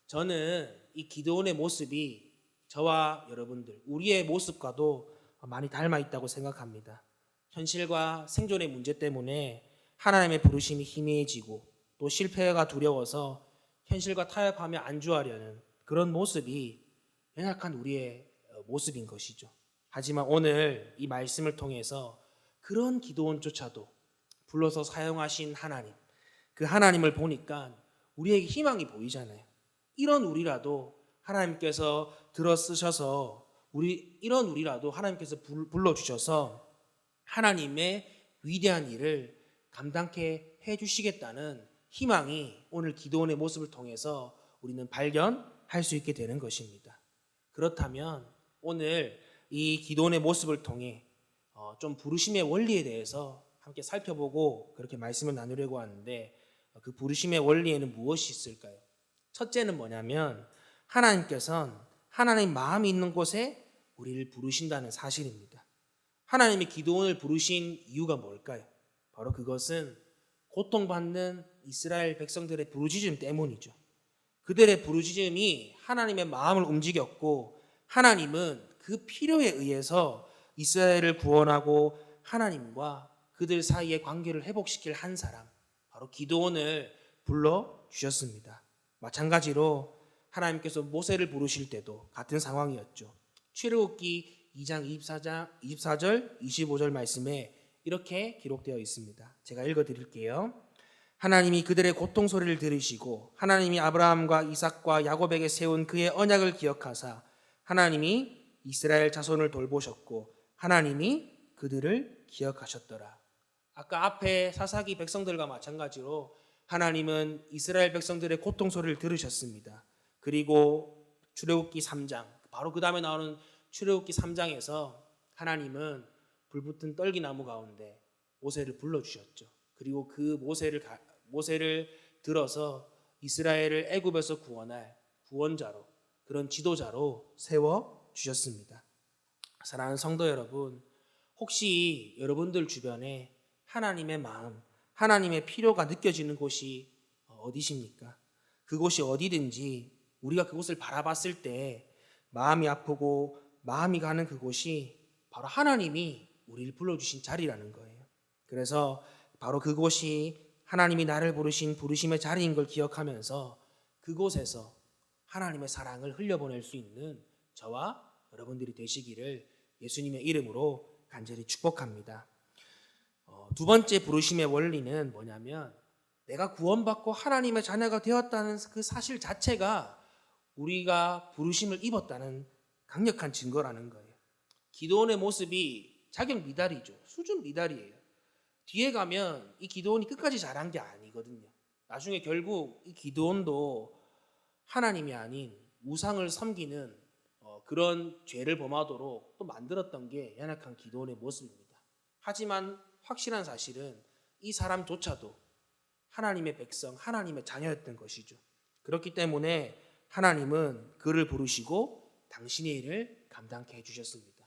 저는 이 기드온의 모습이 저와 여러분들, 우리의 모습과도 많이 닮아 있다고 생각합니다. 현실과 생존의 문제 때문에 하나님의 부르심이 희미해지고 또 실패가 두려워서 현실과 타협하며 안주하려는 그런 모습이 연약한 우리의 모습인 것이죠. 하지만 오늘 이 말씀을 통해서 그런 기드온조차도 불러서 사용하신 하나님, 그 하나님을 보니까 우리에게 희망이 보이잖아요. 이런 우리라도 하나님께서 들어 쓰셔서 이런 우리라도 하나님께서 불러주셔서 하나님의 위대한 일을 감당케 해주시겠다는 희망이 오늘 기도원의 모습을 통해서 우리는 발견할 수 있게 되는 것입니다. 그렇다면 오늘 이 기도원의 모습을 통해 좀 부르심의 원리에 대해서 함께 살펴보고 그렇게 말씀을 나누려고 하는데, 그 부르심의 원리에는 무엇이 있을까요? 첫째는 뭐냐면 하나님께서는 하나님 마음이 있는 곳에 우리를 부르신다는 사실입니다. 하나님이 기도원을 부르신 이유가 뭘까요? 바로 그것은 고통받는 이스라엘 백성들의 부르짖음 때문이죠. 그들의 부르짖음이 하나님의 마음을 움직였고, 하나님은 그 필요에 의해서 이스라엘을 구원하고 하나님과 그들 사이의 관계를 회복시킬 한 사람, 바로 기도원을 불러주셨습니다. 마찬가지로 하나님께서 모세를 부르실 때도 같은 상황이었죠. 출애굽기 2장 24절 25절 말씀에 이렇게 기록되어 있습니다. 제가 읽어드릴게요. 하나님이 그들의 고통 소리를 들으시고 하나님이 아브라함과 이삭과 야곱에게 세운 그의 언약을 기억하사 하나님이 이스라엘 자손을 돌보셨고 하나님이 그들을 기억하셨더라. 아까 앞에 사사기 백성들과 마찬가지로 하나님은 이스라엘 백성들의 고통 소리를 들으셨습니다. 그리고 출애굽기 3장, 바로 그 다음에 나오는 출애굽기 3장에서 하나님은 불붙은 떨기나무 가운데 모세를 불러주셨죠. 그리고 그 모세를 들어서 이스라엘을 애굽에서 구원할 구원자로, 그런 지도자로 세워주셨습니다. 사랑하는 성도 여러분, 혹시 여러분들 주변에 하나님의 마음, 하나님의 필요가 느껴지는 곳이 어디십니까? 그곳이 어디든지 우리가 그곳을 바라봤을 때 마음이 아프고 마음이 가는 그곳이 바로 하나님이 우리를 불러주신 자리라는 거예요. 그래서 바로 그곳이 하나님이 나를 부르신 부르심의 자리인 걸 기억하면서 그곳에서 하나님의 사랑을 흘려보낼 수 있는 저와 여러분들이 되시기를 예수님의 이름으로 간절히 축복합니다. 두 번째 부르심의 원리는 뭐냐면 내가 구원받고 하나님의 자녀가 되었다는 그 사실 자체가 우리가 부르심을 입었다는 강력한 증거라는 거예요. 기도원의 모습이 자격 미달이죠. 수준 미달이에요. 뒤에 가면 이 기도원이 끝까지 잘한 게 아니거든요. 나중에 결국 이 기도원도 하나님이 아닌 우상을 섬기는 그런 죄를 범하도록 또 만들었던 게 연약한 기도원의 모습입니다. 하지만 확실한 사실은 이 사람조차도 하나님의 백성, 하나님의 자녀였던 것이죠. 그렇기 때문에 하나님은 그를 부르시고 당신의 일을 감당케 해주셨습니다.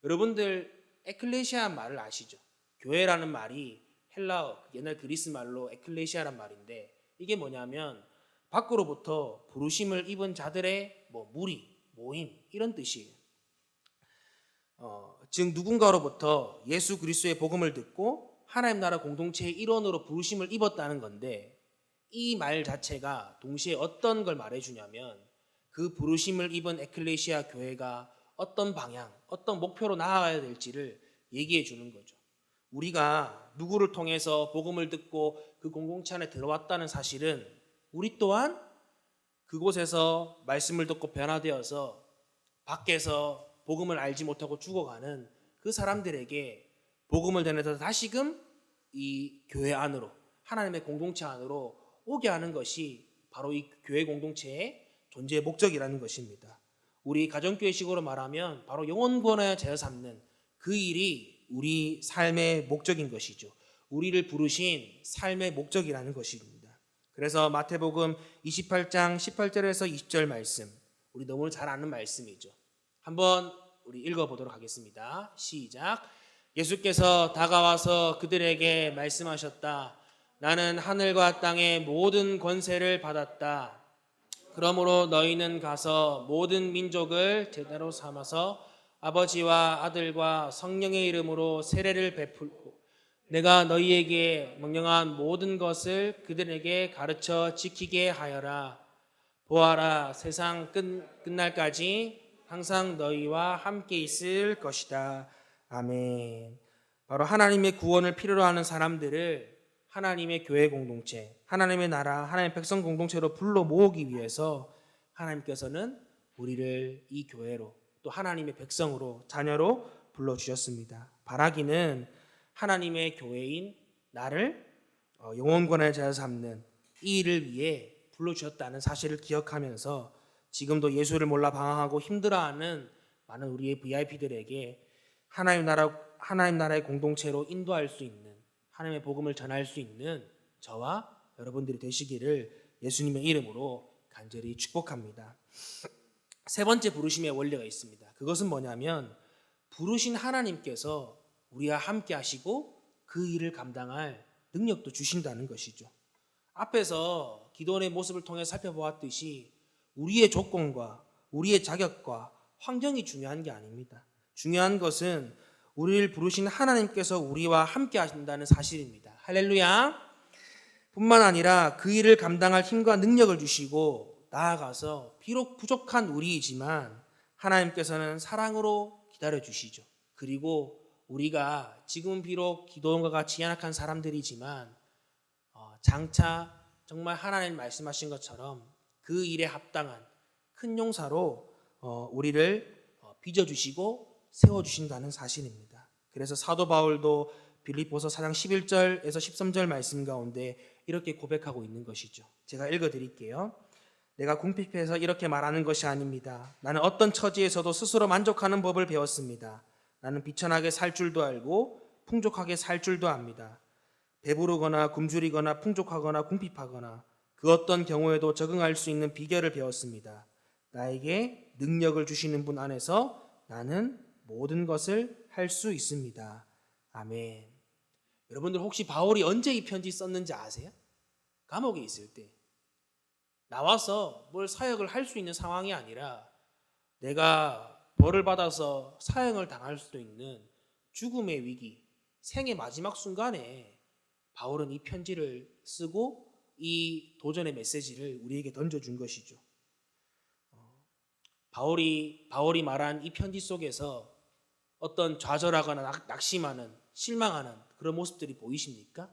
여러분들 에클레시아 말을 아시죠? 교회라는 말이 헬라어, 옛날 그리스 말로 에클레시아란 말인데 이게 뭐냐면 밖으로부터 부르심을 입은 자들의 무리, 모임 이런 뜻이에요. 즉 누군가로부터 예수 그리스도의 복음을 듣고 하나님 나라 공동체의 일원으로 부르심을 입었다는 건데, 이 말 자체가 동시에 어떤 걸 말해주냐면 그 부르심을 입은 에클레시아 교회가 어떤 방향, 어떤 목표로 나아가야 될지를 얘기해 주는 거죠. 우리가 누구를 통해서 복음을 듣고 그 공동체 안에 들어왔다는 사실은 우리 또한 그곳에서 말씀을 듣고 변화되어서 밖에서 복음을 알지 못하고 죽어가는 그 사람들에게 복음을 전해서 다시금 이 교회 안으로, 하나님의 공동체 안으로 오게 하는 것이 바로 이 교회 공동체의 존재의 목적이라는 것입니다. 우리 가정교회식으로 말하면 바로 영혼 구원하여 제사 삼는 그 일이 우리 삶의 목적인 것이죠. 우리를 부르신 삶의 목적이라는 것입니다. 그래서 마태복음 28장 18절에서 20절 말씀, 우리 너무 잘 아는 말씀이죠. 한번 우리 읽어보도록 하겠습니다. 시작. 예수께서 다가와서 그들에게 말씀하셨다. 나는 하늘과 땅의 모든 권세를 받았다. 그러므로 너희는 가서 모든 민족을 제자로 삼아서 아버지와 아들과 성령의 이름으로 세례를 베풀고 내가 너희에게 명령한 모든 것을 그들에게 가르쳐 지키게 하여라. 보아라, 세상 끝날까지 항상 너희와 함께 있을 것이다. 아멘. 바로 하나님의 구원을 필요로 하는 사람들을 하나님의 교회 공동체, 하나님의 나라, 하나님의 백성 공동체로 불러 모으기 위해서 하나님께서는 우리를 이 교회로 또 하나님의 백성으로, 자녀로 불러주셨습니다. 바라기는 하나님의 교회인 나를 영혼권의 자녀 삼는 이 일을 위해 불러주셨다는 사실을 기억하면서 지금도 예수를 몰라 방황하고 힘들어하는 많은 우리의 VIP들에게 하나님 나라의 공동체로 인도할 수 있는, 하나님의 복음을 전할 수 있는 저와 여러분들이 되시기를 예수님의 이름으로 간절히 축복합니다. 세 번째 부르심의 원리가 있습니다. 그것은 뭐냐면 부르신 하나님께서 우리와 함께 하시고 그 일을 감당할 능력도 주신다는 것이죠. 앞에서 기도원의 모습을 통해 살펴보았듯이 우리의 조건과 우리의 자격과 환경이 중요한 게 아닙니다. 중요한 것은 우리를 부르신 하나님께서 우리와 함께 하신다는 사실입니다. 할렐루야. 뿐만 아니라 그 일을 감당할 힘과 능력을 주시고 나아가서 비록 부족한 우리이지만 하나님께서는 사랑으로 기다려 주시죠. 그리고 우리가 지금 비록 기도원과 같이 연약한 사람들이지만 장차 정말 하나님 말씀하신 것처럼 그 일에 합당한 큰 용사로 우리를 빚어주시고 세워주신다는 사실입니다. 그래서 사도 바울도 빌립보서 4장 11절에서 13절 말씀 가운데 이렇게 고백하고 있는 것이죠. 제가 읽어드릴게요. 내가 궁핍해서 이렇게 말하는 것이 아닙니다. 나는 어떤 처지에서도 스스로 만족하는 법을 배웠습니다. 나는 비천하게 살 줄도 알고 풍족하게 살 줄도 압니다. 배부르거나 굶주리거나 풍족하거나 궁핍하거나 그 어떤 경우에도 적응할 수 있는 비결을 배웠습니다. 나에게 능력을 주시는 분 안에서 나는 모든 것을 할 수 있습니다. 아멘. 여러분들 혹시 바울이 언제 이 편지 썼는지 아세요? 감옥에 있을 때. 나와서 뭘 사역을 할 수 있는 상황이 아니라 내가 벌을 받아서 사형을 당할 수도 있는 죽음의 위기, 생의 마지막 순간에 바울은 이 편지를 쓰고 이 도전의 메시지를 우리에게 던져준 것이죠. 바울이 말한 이 편지 속에서 어떤 좌절하거나 낙심하는, 실망하는 그런 모습들이 보이십니까?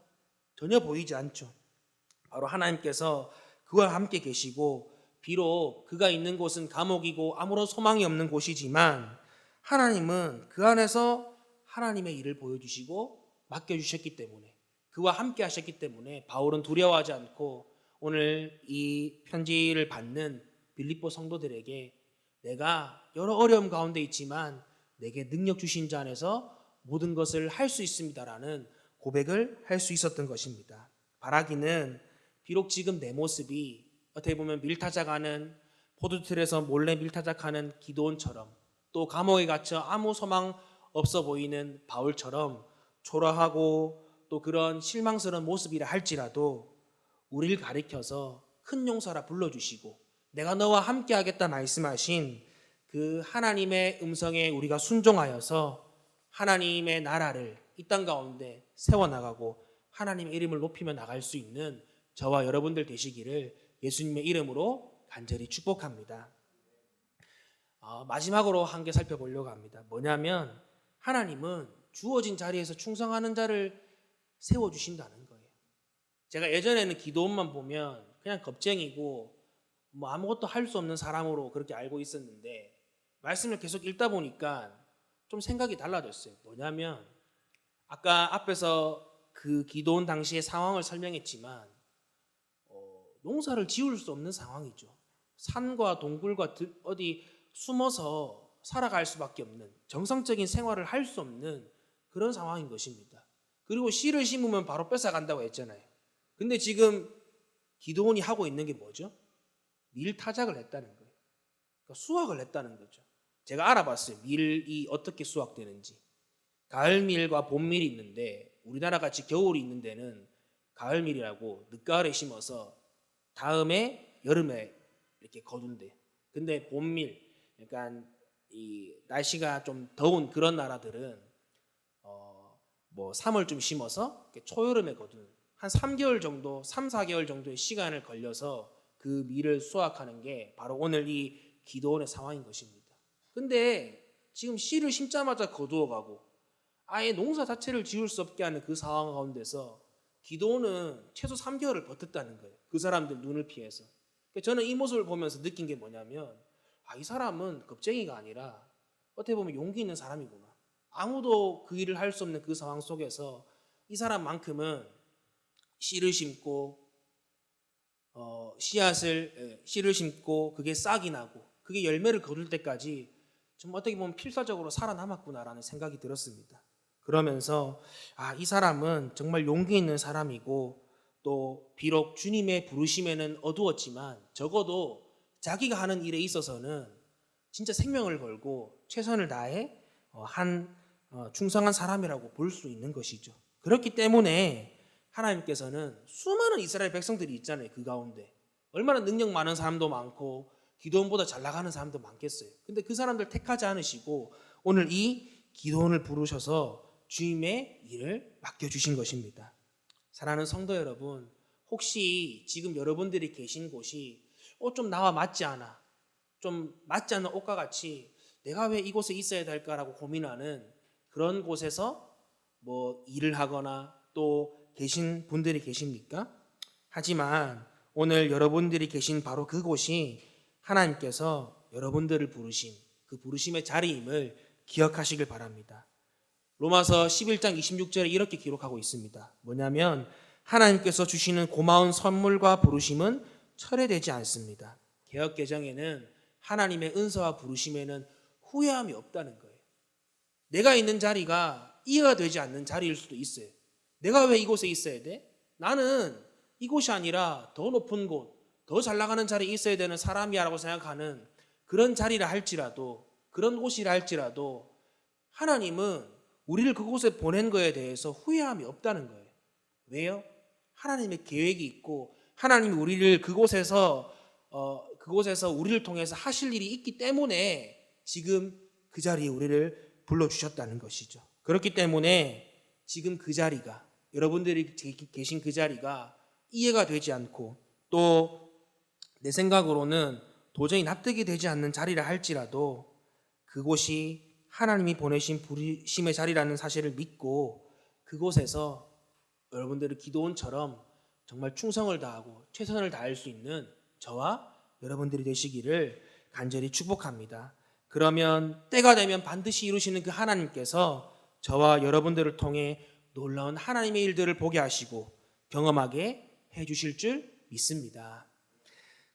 전혀 보이지 않죠. 바로 하나님께서 그와 함께 계시고 비록 그가 있는 곳은 감옥이고 아무런 소망이 없는 곳이지만 하나님은 그 안에서 하나님의 일을 보여주시고 맡겨주셨기 때문에 그와 함께 하셨기 때문에 바울은 두려워하지 않고 오늘 이 편지를 받는 빌립보 성도들에게 내가 여러 어려움 가운데 있지만 내게 능력 주신 자 안에서 모든 것을 할 수 있습니다라는 고백을 할 수 있었던 것입니다. 바라기는 비록 지금 내 모습이 어떻게 보면 밀타작하는 포도틀에서 몰래 밀타작하는 기도원처럼 또 감옥에 갇혀 아무 소망 없어 보이는 바울처럼 초라하고 또 그런 실망스러운 모습이라 할지라도 우리를 가리켜서 큰 용사라 불러주시고 내가 너와 함께 하겠다 말씀하신 그 하나님의 음성에 우리가 순종하여서 하나님의 나라를 이 땅 가운데 세워나가고 하나님의 이름을 높이며 나갈 수 있는 저와 여러분들 되시기를 예수님의 이름으로 간절히 축복합니다. 마지막으로 한 개 살펴보려고 합니다. 뭐냐면 하나님은 주어진 자리에서 충성하는 자를 세워주신다는 거예요. 제가 예전에는 기도원만 보면 그냥 겁쟁이고 뭐 아무것도 할 수 없는 사람으로 그렇게 알고 있었는데 말씀을 계속 읽다 보니까 좀 생각이 달라졌어요. 뭐냐면 아까 앞에서 그 기도원 당시의 상황을 설명했지만 농사를 지을 수 없는 상황이죠. 산과 동굴과 어디 숨어서 살아갈 수밖에 없는 정상적인 생활을 할 수 없는 그런 상황인 것입니다. 그리고 씨를 심으면 바로 뺏어간다고 했잖아요. 근데 지금 기도원이 하고 있는 게 뭐죠? 밀타작을 했다는 거예요. 그러니까 수확을 했다는 거죠. 제가 알아봤어요. 밀이 어떻게 수확되는지. 가을밀과 봄밀이 있는데 우리나라 같이 겨울이 있는 데는 가을밀이라고 늦가을에 심어서 다음에 여름에 이렇게 거둔대. 근데 봄밀, 그러니까 이 날씨가 좀 더운 그런 나라들은 뭐 3월쯤 심어서 초여름에 거두는 한 3개월 정도, 3, 4개월 정도의 시간을 걸려서 그 밀을 수확하는 게 바로 오늘 이 기도원의 상황인 것입니다. 근데 지금 씨를 심자마자 거두어가고 아예 농사 자체를 지을 수 없게 하는 그 상황 가운데서 기도원은 최소 3개월을 버텼다는 거예요. 그 사람들 눈을 피해서. 저는 이 모습을 보면서 느낀 게 뭐냐면 이 사람은 겁쟁이가 아니라 어떻게 보면 용기 있는 사람이구나. 아무도 그 일을 할 수 없는 그 상황 속에서 이 사람만큼은 씨를 심고 씨를 심고 그게 싹이 나고 그게 열매를 거둘 때까지 좀 어떻게 보면 필사적으로 살아남았구나라는 생각이 들었습니다. 그러면서 이 사람은 정말 용기 있는 사람이고 또 비록 주님의 부르심에는 어두웠지만 적어도 자기가 하는 일에 있어서는 진짜 생명을 걸고 최선을 다해 충성한 사람이라고 볼 수 있는 것이죠. 그렇기 때문에 하나님께서는 수많은 이스라엘 백성들이 있잖아요. 그 가운데 얼마나 능력 많은 사람도 많고 기도원보다 잘 나가는 사람도 많겠어요. 근데 그 사람들 택하지 않으시고 오늘 이 기도원을 부르셔서 주님의 일을 맡겨주신 것입니다. 사랑하는 성도 여러분, 혹시 지금 여러분들이 계신 곳이 좀 나와 맞지 않아, 좀 맞지 않는 옷과 같이 내가 왜 이곳에 있어야 될까라고 고민하는 그런 곳에서 뭐 일을 하거나 또 계신 분들이 계십니까? 하지만 오늘 여러분들이 계신 바로 그곳이 하나님께서 여러분들을 부르신 그 부르심의 자리임을 기억하시길 바랍니다. 로마서 11장 26절에 이렇게 기록하고 있습니다. 뭐냐면 하나님께서 주시는 고마운 선물과 부르심은 철회되지 않습니다. 개역개정에는 하나님의 은사와 부르심에는 후회함이 없다는 거예요. 내가 있는 자리가 이해가 되지 않는 자리일 수도 있어요. 내가 왜 이곳에 있어야 돼? 나는 이곳이 아니라 더 높은 곳, 더 잘 나가는 자리에 있어야 되는 사람이라고 생각하는 그런 자리라 할지라도, 그런 곳이라 할지라도 하나님은 우리를 그곳에 보낸 거에 대해서 후회함이 없다는 거예요. 왜요? 하나님의 계획이 있고 하나님이 우리를 그곳에서 우리를 통해서 하실 일이 있기 때문에 지금 그 자리에 우리를 불러주셨다는 것이죠. 그렇기 때문에 지금 그 자리가, 여러분들이 계신 그 자리가 이해가 되지 않고 또 내 생각으로는 도저히 납득이 되지 않는 자리라 할지라도 그곳이 하나님이 보내신 부르심의 자리라는 사실을 믿고 그곳에서 여러분들의 기도원처럼 정말 충성을 다하고 최선을 다할 수 있는 저와 여러분들이 되시기를 간절히 축복합니다. 그러면 때가 되면 반드시 이루시는 그 하나님께서 저와 여러분들을 통해 놀라운 하나님의 일들을 보게 하시고 경험하게 해주실 줄 믿습니다.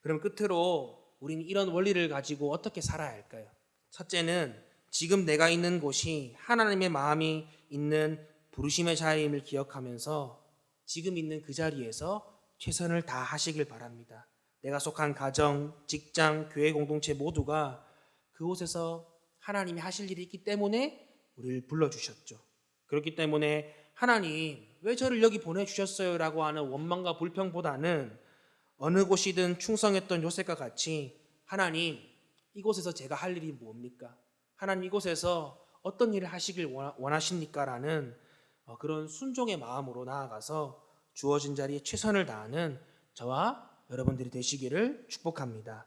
그럼 끝으로 우리는 이런 원리를 가지고 어떻게 살아야 할까요? 첫째는 지금 내가 있는 곳이 하나님의 마음이 있는 부르심의 자리임을 기억하면서 지금 있는 그 자리에서 최선을 다하시길 바랍니다. 내가 속한 가정, 직장, 교회 공동체 모두가 그곳에서 하나님이 하실 일이 있기 때문에 우리를 불러주셨죠. 그렇기 때문에 하나님 왜 저를 여기 보내주셨어요? 라고 하는 원망과 불평보다는 어느 곳이든 충성했던 요셉과 같이 하나님 이곳에서 제가 할 일이 뭡니까? 하나님 이곳에서 어떤 일을 하시길 원하십니까? 라는 그런 순종의 마음으로 나아가서 주어진 자리에 최선을 다하는 저와 여러분들이 되시기를 축복합니다.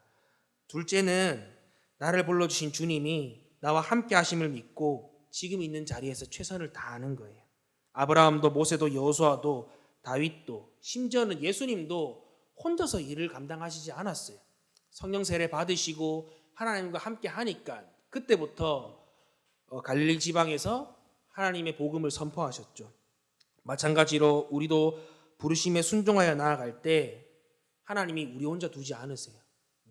둘째는 나를 불러주신 주님이 나와 함께 하심을 믿고 지금 있는 자리에서 최선을 다하는 거예요. 아브라함도 모세도 여호수아도 다윗도 심지어는 예수님도 혼자서 일을 감당하시지 않았어요. 성령 세례 받으시고 하나님과 함께 하니까 그때부터 갈릴리 지방에서 하나님의 복음을 선포하셨죠. 마찬가지로 우리도 부르심에 순종하여 나아갈 때 하나님이 우리 혼자 두지 않으세요.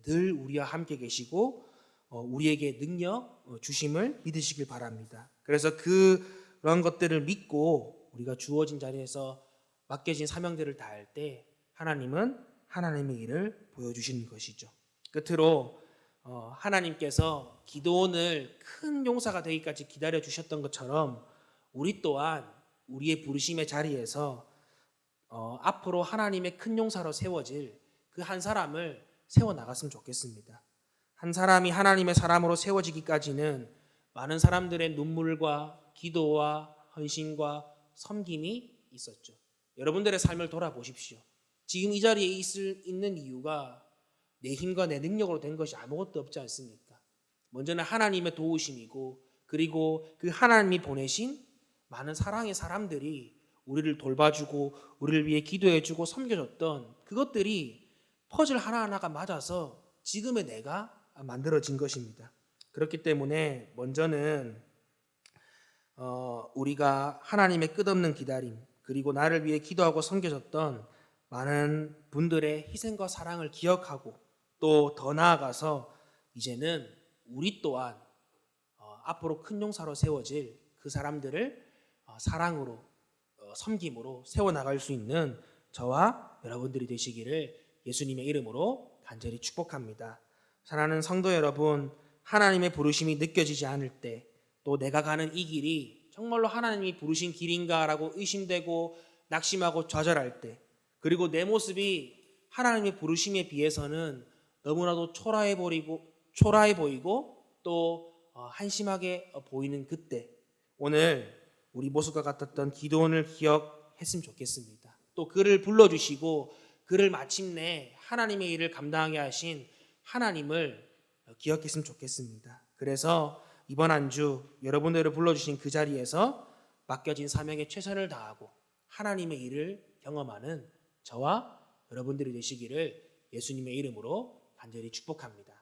늘 우리와 함께 계시고 우리에게 능력 주심을 믿으시길 바랍니다. 그래서 그런 것들을 믿고 우리가 주어진 자리에서 맡겨진 사명들을 다할 때 하나님은 하나님의 일을 보여주시는 것이죠. 끝으로 하나님께서 기도원을 큰 용사가 되기까지 기다려 주셨던 것처럼 우리 또한 우리의 부르심의 자리에서 앞으로 하나님의 큰 용사로 세워질 그 한 사람을 세워나갔으면 좋겠습니다. 한 사람이 하나님의 사람으로 세워지기까지는 많은 사람들의 눈물과 기도와 헌신과 섬김이 있었죠. 여러분들의 삶을 돌아보십시오. 지금 이 자리에 있는 이유가 내 힘과 내 능력으로 된 것이 아무것도 없지 않습니까? 먼저는 하나님의 도우심이고 그리고 그 하나님이 보내신 많은 사랑의 사람들이 우리를 돌봐주고 우리를 위해 기도해주고 섬겨줬던 그것들이 퍼즐 하나하나가 맞아서 지금의 내가 만들어진 것입니다. 그렇기 때문에 먼저는 우리가 하나님의 끝없는 기다림, 그리고 나를 위해 기도하고 섬겨줬던 많은 분들의 희생과 사랑을 기억하고, 또 더 나아가서 이제는 우리 또한 앞으로 큰 용사로 세워질 그 사람들을 사랑으로, 섬김으로 세워나갈 수 있는 저와 여러분들이 되시기를 예수님의 이름으로 간절히 축복합니다. 사랑하는 성도 여러분, 하나님의 부르심이 느껴지지 않을 때, 또 내가 가는 이 길이 정말로 하나님이 부르신 길인가라고 의심되고 낙심하고 좌절할 때, 그리고 내 모습이 하나님의 부르심에 비해서는 너무나도 초라해 보이고 또 한심하게 보이는 그때, 오늘 우리 모습과 같았던 기도원을 기억했으면 좋겠습니다. 또 그를 불러주시고 그를 마침내 하나님의 일을 감당하게 하신 하나님을 기억했으면 좋겠습니다. 그래서 이번 한 주 여러분들을 불러주신 그 자리에서 맡겨진 사명에 최선을 다하고 하나님의 일을 경험하는 저와 여러분들이 되시기를 예수님의 이름으로 간절히 축복합니다.